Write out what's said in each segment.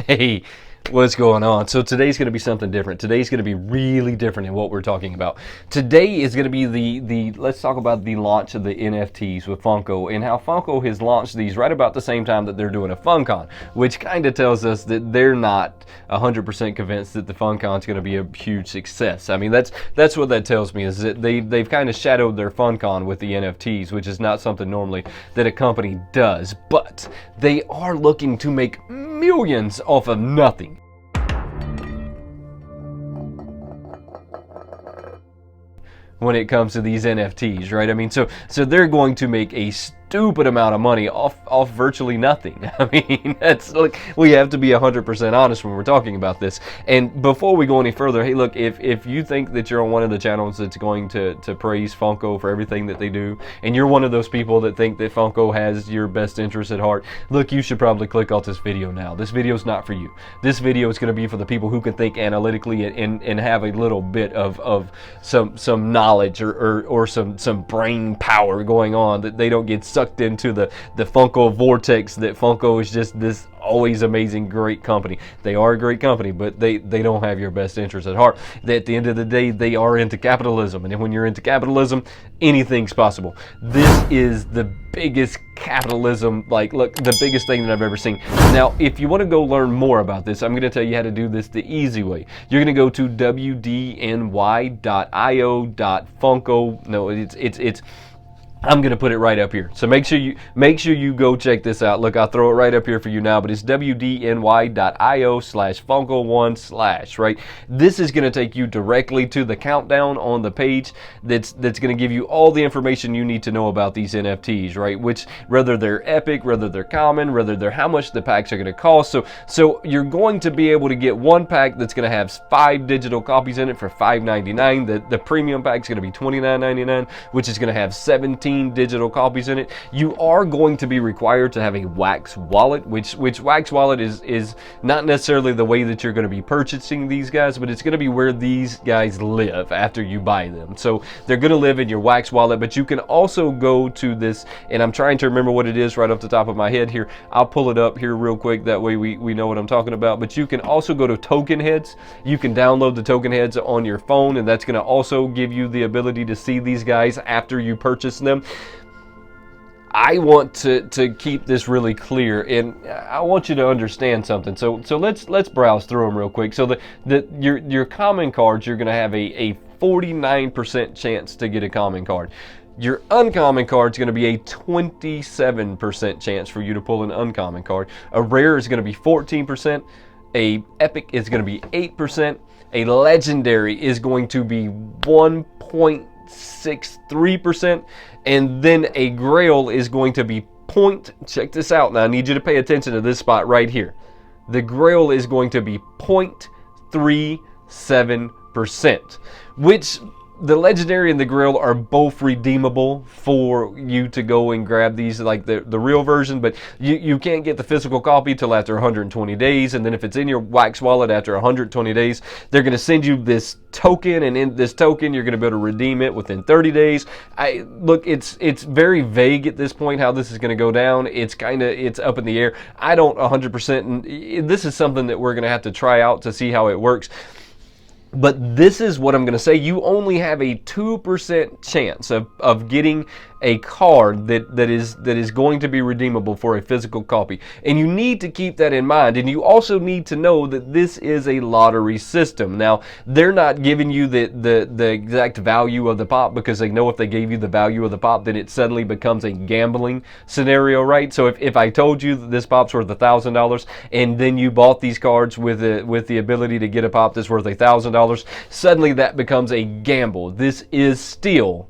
Hey, what's going on? So today's going to be something different. Today's going to be really different in what we're talking about. Today is going to be let's talk about the launch of the NFTs with Funko and how Funko has launched these right about the same time that they're doing a FunCon, which kind of tells us that they're not 100% convinced that the FunCon is going to be a huge success. I mean, that's what that tells me, is that they've kind of shadowed their FunCon with the NFTs, which is not something normally that a company does, but they are looking to make millions off of nothing. When it comes to these NFTs, right? I mean, so they're going to make a stupid amount of money off virtually nothing. I mean, that's like, we have to be 100% honest when we're talking about this. And before we go any further, hey, look, if you think that you're on one of the channels that's going to praise Funko for everything that they do, and you're one of those people that think that Funko has your best interest at heart, look, you should probably click off this video now. This video is not for you. This video is going to be for the people who can think analytically and have a little bit of some knowledge or some brain power going on, that they don't get sucked into the Funko vortex, that Funko is just this always amazing great company. They are a great company, but they don't have your best interest at heart. At the end of the day, they are into capitalism, and when you're into capitalism, anything's possible. This is the biggest capitalism, like, look, the biggest thing that I've ever seen. Now, if you want to go learn more about this, I'm going to tell you how to do this the easy way. You're going to go to wdny.io.funko. No, it's I'm going to put it right up here. So make sure you go check this out. Look, I'll throw it right up here for you now, but it's wdny.io/funko1/, right? This is going to take you directly to the countdown on the page that's going to give you all the information you need to know about these NFTs, right? Which, whether they're epic, whether they're common, whether they're how much the packs are going to cost. So you're going to be able to get one pack that's going to have 5 digital copies in it for $5.99. The premium pack is going to be $29.99, which is going to have 17 digital copies in it. You are going to be required to have a wax wallet, which wax wallet is not necessarily the way that you're going to be purchasing these guys, but it's going to be where these guys live after you buy them. So they're going to live in your wax wallet, but you can also go to this, and I'm trying to remember what it is right off the top of my head here. I'll pull it up here real quick, that way we know what I'm talking about. But you can also go to token heads. You can download the token heads on your phone, and that's going to also give you the ability to see these guys after you purchase them. I want to keep this really clear, and I want you to understand something. So let's browse through them real quick. So your common cards, you're going to have a 49% chance to get a common card. Your uncommon card is going to be a 27% chance for you to pull an uncommon card. A rare is going to be 14%. A epic is going to be 8%. A legendary is going to be 1.63%, and then a grail is going to be check this out. Now I need you to pay attention to this spot right here. The grail is going to be 0.37%, which the legendary and the grail are both redeemable for you to go and grab these, like the real version, but you can't get the physical copy till after 120 days, and then if it's in your wax wallet after 120 days, they're going to send you this token, and in this token you're going to be able to redeem it within 30 days. Look, it's very vague at this point how this is going to go down. It's up in the air. I don't 100%, and this is something that we're going to have to try out to see how it works. But this is what I'm going to say. You only have a 2% chance of getting a card that is going to be redeemable for a physical copy. And you need to keep that in mind. And you also need to know that this is a lottery system. Now, they're not giving you the exact value of the pop, because they know if they gave you the value of the pop, then it suddenly becomes a gambling scenario, right? So if I told you that this pop's worth $1,000, and then you bought these cards with the ability to get a pop that's worth $1,000, suddenly that becomes a gamble. This is still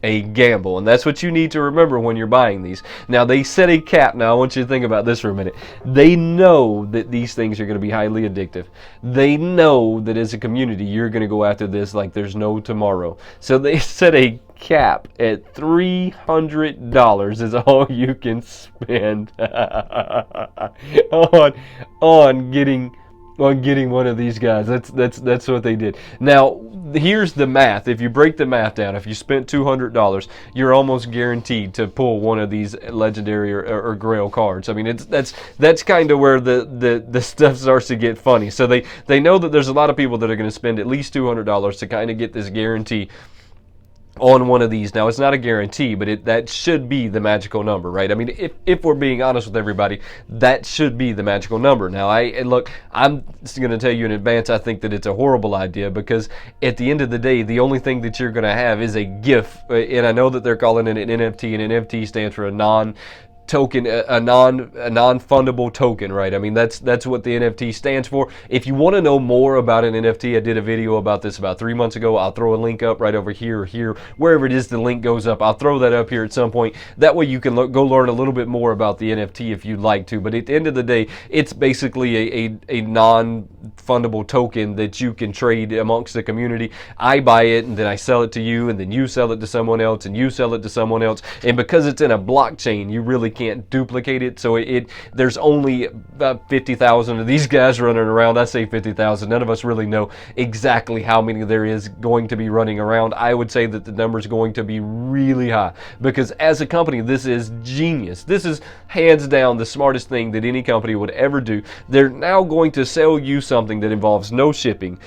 a gamble, and that's what you need to remember when you're buying these. Now, they set a cap. Now I want you to think about this for a minute. They know that these things are going to be highly addictive. They know that as a community you're going to go after this like there's no tomorrow. So they set a cap at $300 is all you can spend on getting on getting one of these guys. That's what they did. Now, here's the math. If you break the math down, if you spent $200, you're almost guaranteed to pull one of these legendary or grail cards. I mean, that's kind of where the stuff starts to get funny. So they know that there's a lot of people that are going to spend at least $200 to kind of get this guarantee on one of these. Now, it's not a guarantee, but that should be the magical number, right? I mean, if we're being honest with everybody, that should be the magical number. Now, look, I'm just going to tell you in advance, I think that it's a horrible idea, because at the end of the day, the only thing that you're going to have is a GIF, and I know that they're calling it an NFT, and NFT stands for a non-token, a non-fundable token, right? I mean, that's what the NFT stands for. If you want to know more about an NFT, I did a video about this about 3 months ago. I'll throw a link up right over here or here, wherever it is the link goes up. I'll throw that up here at some point. That way you can go learn a little bit more about the NFT if you'd like to. But at the end of the day, it's basically a non-fundable token that you can trade amongst the community. I buy it, and then I sell it to you, and then you sell it to someone else, and you sell it to someone else. And because it's in a blockchain, you really can't duplicate it. So there's only about 50,000 of these guys running around. I say 50,000. None of us really know exactly how many there is going to be running around. I would say that the number is going to be really high, because as a company, this is genius. This is hands down the smartest thing that any company would ever do. They're now going to sell you something that involves no shipping,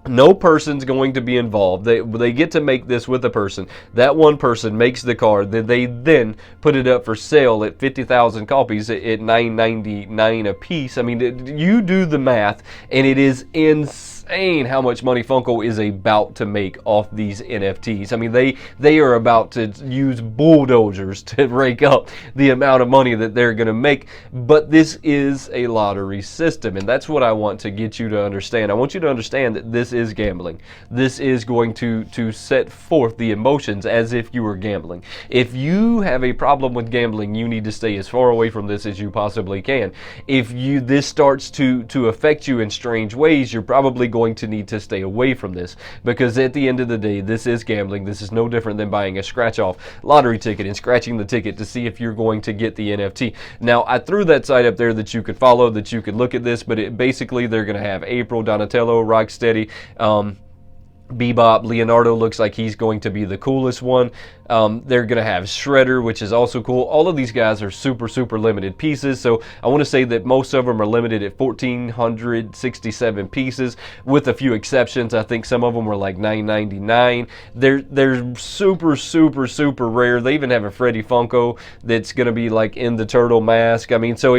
no person's going to be involved. They get to make this with a person. That one person makes the card. They then put it up for sale at 50,000 copies at $9.99 a piece. I mean, you do the math, and it is insane how much money Funko is about to make off these NFTs. I mean, they are about to use bulldozers to rake up the amount of money that they're going to make. But this is a lottery system, and that's what I want to get you to understand. I want you to understand that this is gambling. This is going to set forth the emotions as if you were gambling. If you have a problem with gambling, you need to stay as far away from this as you possibly can. If this starts to affect you in strange ways, you're probably going to need to stay away from this, because at the end of the day, this is gambling. This is no different than buying a scratch-off lottery ticket and scratching the ticket to see if you're going to get the NFT. Now, I threw that site up there that you could follow, that you could look at this, but basically they're going to have April, Donatello, Rocksteady, Bebop. Leonardo looks like he's going to be the coolest one. They're going to have Shredder, which is also cool. All of these guys are super, super limited pieces. So I want to say that most of them are limited at 1,467 pieces, with a few exceptions. I think some of them were like $9.99. They're super, super, super rare. They even have a Freddy Funko that's going to be like in the turtle mask. I mean, so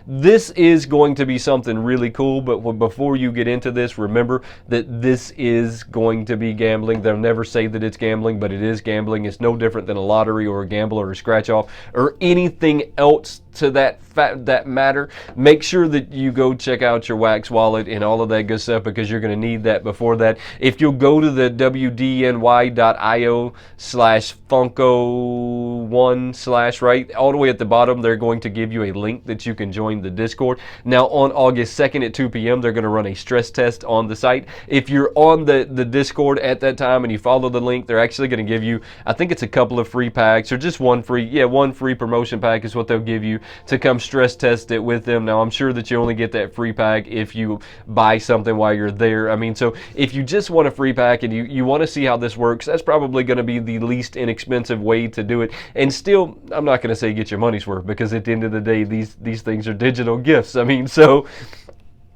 this is going to be something really cool. But before you get into this, remember that this is going to be gambling. They'll never say that it's gambling, but it is gambling. It's no different than a lottery or a gamble or a scratch off or anything else to that matter. Make sure that you go check out your wax wallet and all of that good stuff, because you're going to need that before that. If you'll go to the wdny.io/Funko1/ right, all the way at the bottom, they're going to give you a link that you can join the Discord. Now, on August 2nd at 2 p.m., they're going to run a stress test on the site. If you're on the Discord at that time and you follow the link, they're actually going to give you, I think it's a couple of free packs, or just one free promotion pack is what they'll give you to come stress test it with them. Now, I'm sure that you only get that free pack if you buy something while you're there. I mean, so if you just want a free pack and you want to see how this works, that's probably going to be the least inexpensive way to do it. And still, I'm not going to say get your money's worth, because at the end of the day, these things are digital gifts. I mean, so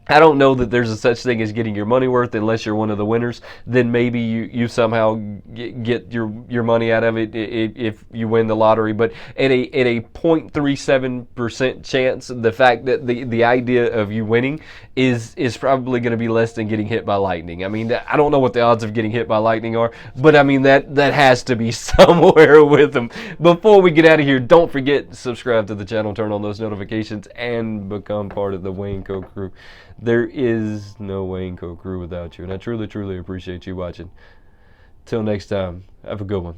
I don't know that there's a such thing as getting your money worth unless you're one of the winners. Then maybe you somehow get your money out of it if you win the lottery. But at a 0.37% chance, the fact that the idea of you winning is probably going to be less than getting hit by lightning. I mean, I don't know what the odds of getting hit by lightning are, but I mean that has to be somewhere with them. Before we get out of here, don't forget to subscribe to the channel, turn on those notifications, and become part of the Wayneko crew. There is no Wayneko crew without you, and I truly, truly appreciate you watching. Till next time, have a good one.